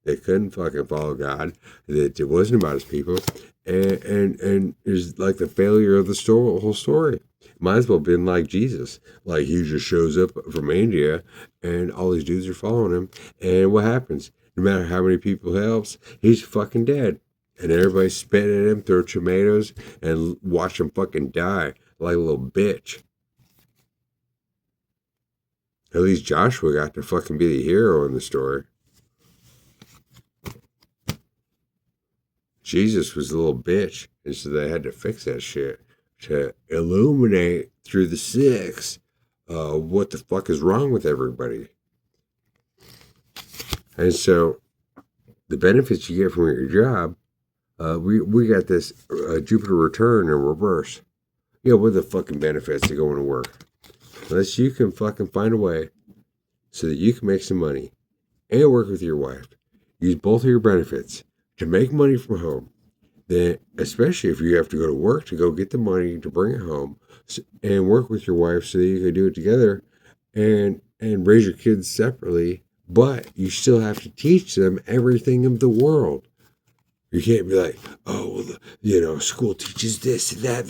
Speaker 1: They couldn't fucking follow God. It wasn't about his people. And it's like the failure of the whole story. Might as well have been like Jesus. Like he just shows up from India and all these dudes are following him. And what happens? No matter how many people he helps, he's fucking dead. And everybody spit at him, throw tomatoes, and watch him fucking die like a little bitch. At least Joshua got to fucking be the hero in the story. Jesus was a little bitch, and so they had to fix that shit to illuminate through the six what the fuck is wrong with everybody. And so the benefits you get from your job, we got this Jupiter return in reverse. You know, what are the fucking benefits to going to work? Unless you can fucking find a way so that you can make some money and work with your wife. Use both of your benefits to make money from home, then especially if you have to go to work to go get the money to bring it home and work with your wife so that you can do it together and raise your kids separately, but you still have to teach them everything of the world. You can't be like, oh, well, school teaches this and that,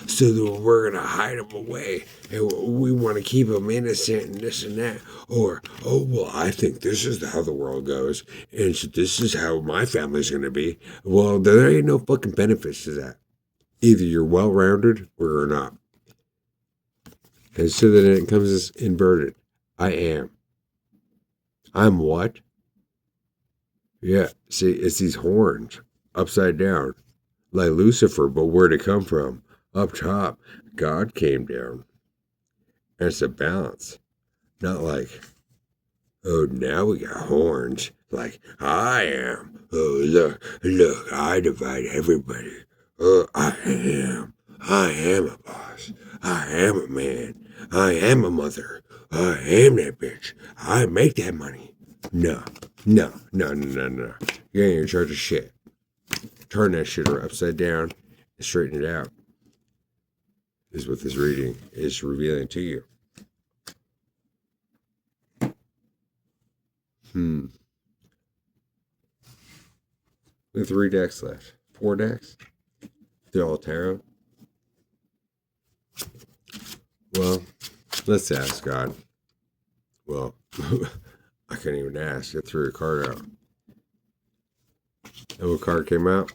Speaker 1: so that we're going to hide them away. And we want to keep them innocent and this and that. Or, oh, well, I think this is how the world goes. And so this is how my family's going to be. Well, there ain't no fucking benefits to that. Either you're well-rounded or you're not. And so then it comes as inverted. I am. I'm what? Yeah, see, it's these horns. Upside down, like Lucifer, but where'd it come from? Up top, God came down. And it's a balance. Not like, oh, now we got horns. Like, I am. Oh, look, I divide everybody. Oh, I am a boss. I am a man. I am a mother. I am that bitch. I make that money. No. You ain't in charge of shit. Turn that shit upside down and straighten it out. Is what this reading is revealing to you. We have 3 decks left. 4 decks. They're all tarot. Well, let's ask God. Well, I can't even ask. I threw a card out. And what card came out?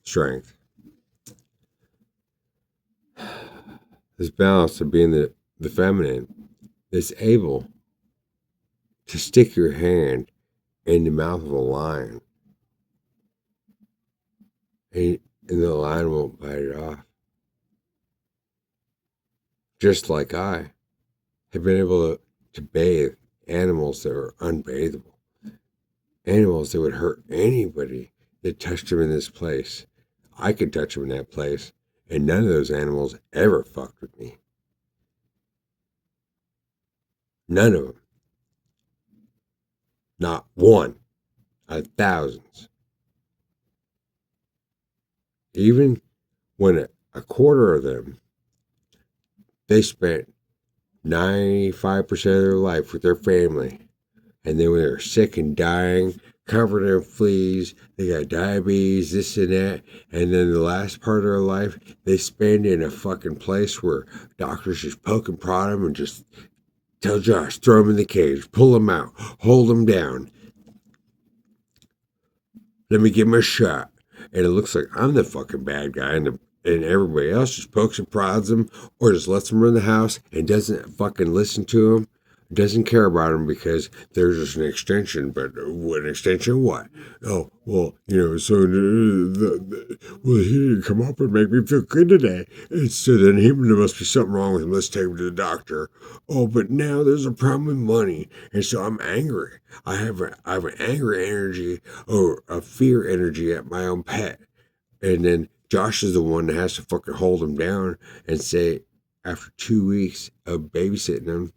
Speaker 1: Strength. This balance of being the feminine is able to stick your hand in the mouth of a lion. And the lion won't bite it off. Just like I have been able to bathe animals that are unbathable. Animals that would hurt anybody that touched them in this place. I could touch them in that place, and none of those animals ever fucked with me. None of them. Not one. Out of thousands. Even when a quarter of them, they spent 95% of their life with their family. And then when they're sick and dying, covered in fleas, they got diabetes, this and that. And then the last part of their life, they spend in a fucking place where doctors just poke and prod them and just tell Josh, throw them in the cage, pull them out, hold them down. Let me give him a shot. And it looks like I'm the fucking bad guy, and everybody else just pokes and prods him, or just lets him run the house and doesn't fucking listen to him, doesn't care about him because there's just an extension. But what an extension? What? Oh, well, so well, he didn't come up and make me feel good today. And so then there must be something wrong with him. Let's take him to the doctor. Oh, but now there's a problem with money, and so I'm angry. I have an angry energy or a fear energy at my own pet, and then Josh is the one that has to fucking hold him down and say, after 2 weeks of babysitting him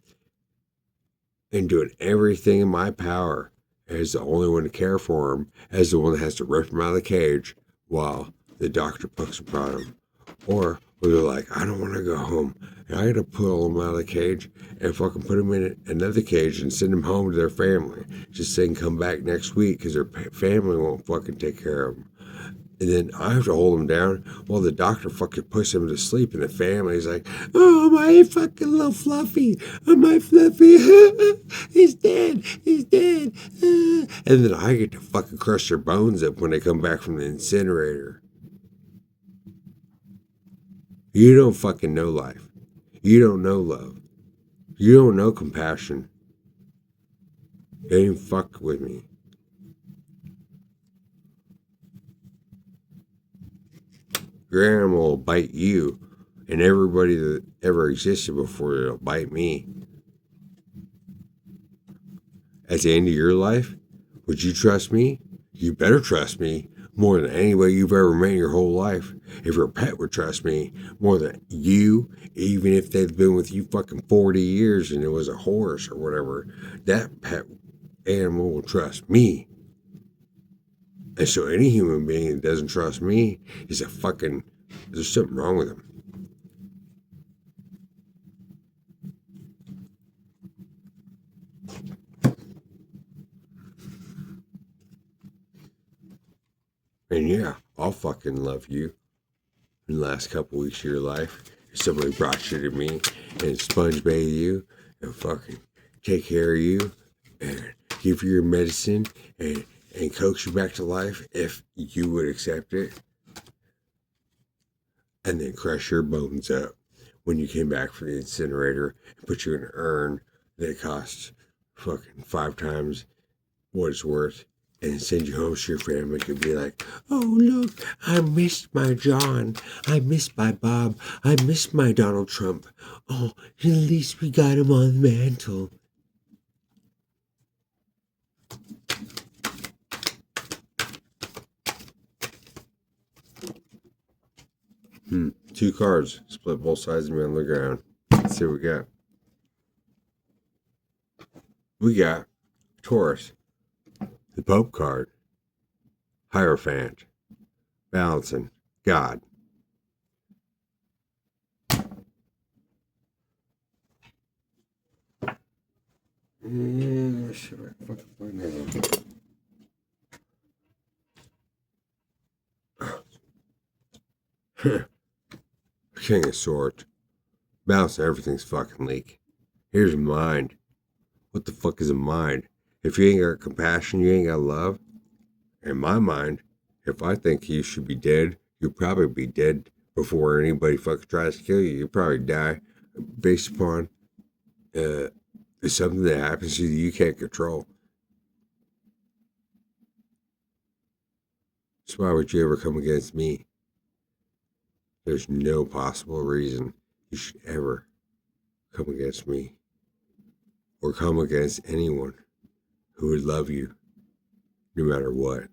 Speaker 1: and doing everything in my power as the only one to care for him, as the one that has to rip him out of the cage while the doctor pokes and prod him. Or they're like, I don't want to go home. And I got to pull him out of the cage and fucking put him in another cage and send him home to their family. Just saying come back next week because their family won't fucking take care of him. And then I have to hold him down while the doctor fucking puts him to sleep. And the family's like, oh, my fucking little Fluffy. Oh, my Fluffy. He's dead. He's dead. And then I get to fucking crush their bones up when they come back from the incinerator. You don't fucking know life. You don't know love. You don't know compassion. You ain't fuck with me. Your animal will bite you and everybody that ever existed before it'll bite me. At the end of your life, would you trust me? You better trust me more than anybody you've ever met in your whole life. If your pet would trust me more than you, even if they've been with you fucking 40 years and it was a horse or whatever, that pet animal will trust me. And so any human being that doesn't trust me is there's something wrong with him. And yeah, I'll fucking love you in the last couple weeks of your life. If somebody brought you to me and sponge bathe you and fucking take care of you and give you your medicine and coax you back to life if you would accept it. And then crush your bones up when you came back from the incinerator and put you in an urn that costs fucking 5 times what it's worth and send you home to your family. Could be like, oh, look, I missed my John. I missed my Bob. I missed my Donald Trump. Oh, at least we got him on the mantle. 2 cards. Split both sides of me on the ground. Let's see what we got. We got Taurus. The Pope card. Hierophant. Balancing. God. Should I fucking find that? King of Swords. Balance everything's fucking leak. Here's mind. What the fuck is a mind? If you ain't got compassion, you ain't got love. In my mind, if I think you should be dead, you'll probably be dead before anybody fucking tries to kill you. You'll probably die based upon something that happens to you can't control. So why would you ever come against me? There's no possible reason you should ever come against me or come against anyone who would love you no matter what.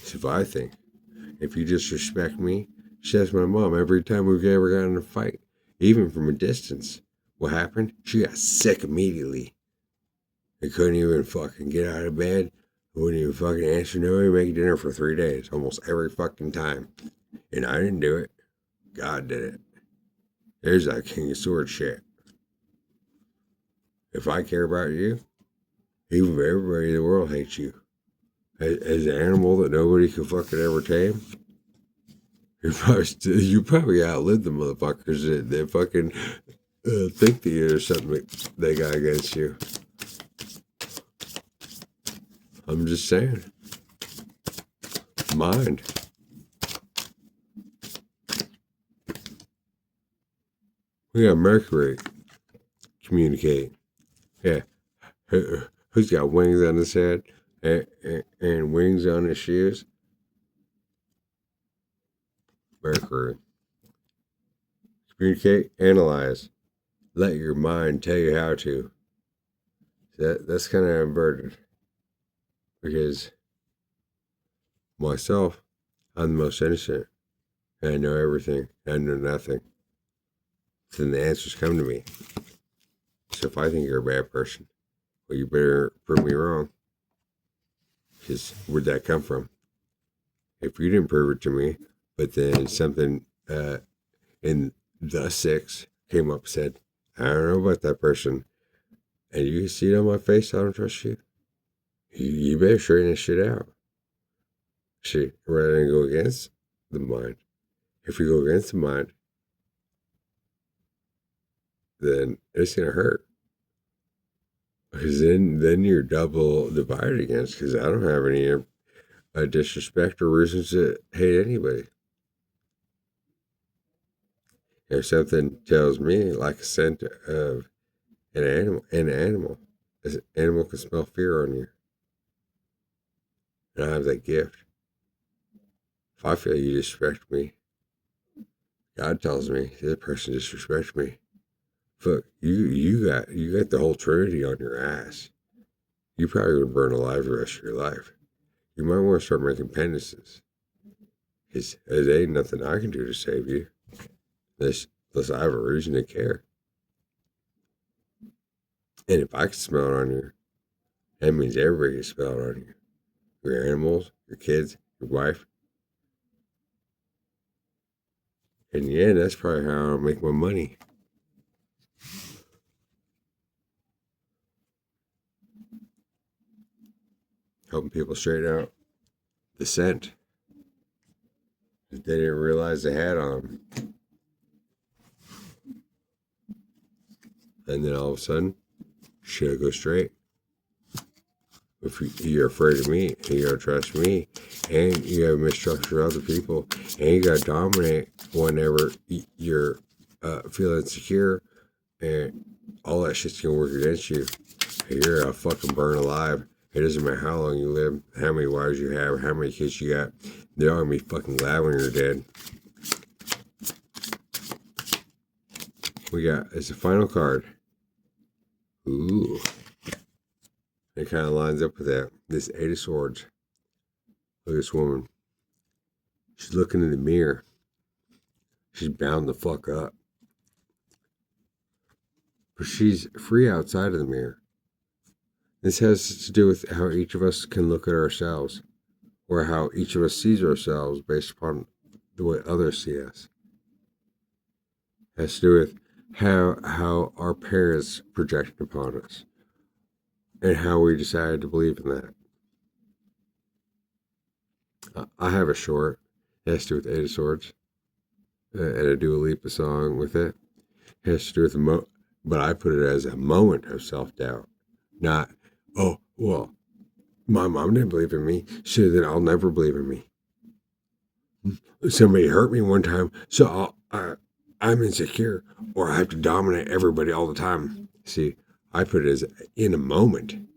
Speaker 1: So if I think, if you disrespect me, she asked my mom every time we've ever gotten in a fight, even from a distance. What happened? She got sick immediately. And couldn't even fucking get out of bed. Wouldn't even fucking answer nobody, make dinner for 3 days, almost every fucking time. And I didn't do it. God did it. There's that King of Swords shit. If I care about you, even if everybody in the world hates you, as an animal that nobody can fucking ever tame, you probably outlived the motherfuckers that fucking think that there's something they got against you. I'm just saying. Mind. We got Mercury. Communicate. Yeah. Who's got wings on his head and wings on his shoes? Mercury. Communicate, analyze. Let your mind tell you how to. That's kind of inverted. Because myself, I'm the most innocent. And I know everything. And I know nothing. Then the answers come to me. So if I think you're a bad person, well, you better prove me wrong. Because where'd that come from? If you didn't prove it to me, but then something in the six came up and said, I don't know about that person, and you see it on my face, I don't trust you. You better straighten this shit out. See, rather than go against the mind. If you go against the mind, then it's gonna hurt. Because then you're double divided against. Because I don't have any disrespect or reasons to hate anybody. If something tells me, like a scent of an animal, an animal can smell fear on you. And I have that gift. If I feel you disrespect me, God tells me this person disrespects me. Fuck, you got the whole Trinity on your ass. You probably would burn alive the rest of your life. You might want to start making penances. Because there ain't nothing I can do to save you. Unless I have a reason to care. And if I can smell it on you, that means everybody can smell it on you. Your animals, your kids, your wife. In the end, that's probably how I'll make my money. Helping people straighten out the scent that they didn't realize they had on them. And then all of a sudden, shit goes straight. If you're afraid of me, and you don't trust me, and you have mistrust other people, and you gotta dominate whenever you're feeling insecure, and all that shit's gonna work against you. You're a fucking burn alive. It doesn't matter how long you live, how many wives you have, how many kids you got. They're all gonna be fucking glad when you're dead. We got, it's the final card. Ooh. It kind of lines up with that. This Eight of Swords. Look at this woman. She's looking in the mirror. She's bound the fuck up. But she's free outside of the mirror. This has to do with how each of us can look at ourselves. Or how each of us sees ourselves based upon the way others see us. It has to do with how our parents project upon us. And how we decided to believe in that. I have a short. It has to do with Eight of Swords. And I do a Lipa song with it. It has to do with but I put it as a moment of self-doubt. Not, oh, well, my mom didn't believe in me, so then I'll never believe in me. Somebody hurt me one time, so I'm insecure, or I have to dominate everybody all the time. See, I put it as in a moment.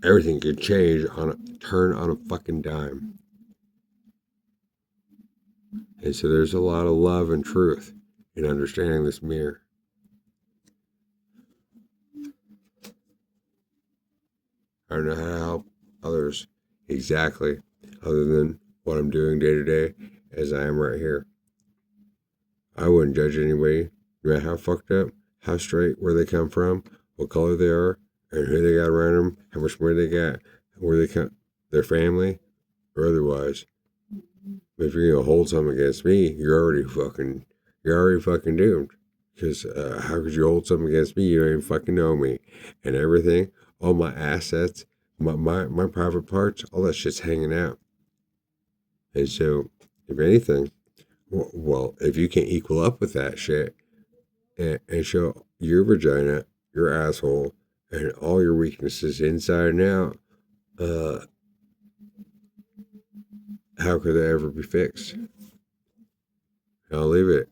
Speaker 1: Everything could change turn on a fucking dime. And so there's a lot of love and truth in understanding this mirror. I don't know how to help others exactly, other than what I'm doing day to day, as I am right here. I wouldn't judge anybody, no matter how fucked up, how straight, where they come from, what color they are, and who they got around them, how much money they got, where they come, their family, or otherwise. But if you're gonna hold something against me, you're already fucking doomed. Because how could you hold something against me? You don't even fucking know me, and everything, all my assets, my private parts, all that shit's hanging out. And so, if anything, well, if you can't equal up with that shit and show your vagina, your asshole, and all your weaknesses inside and out, how could that ever be fixed? I'll leave it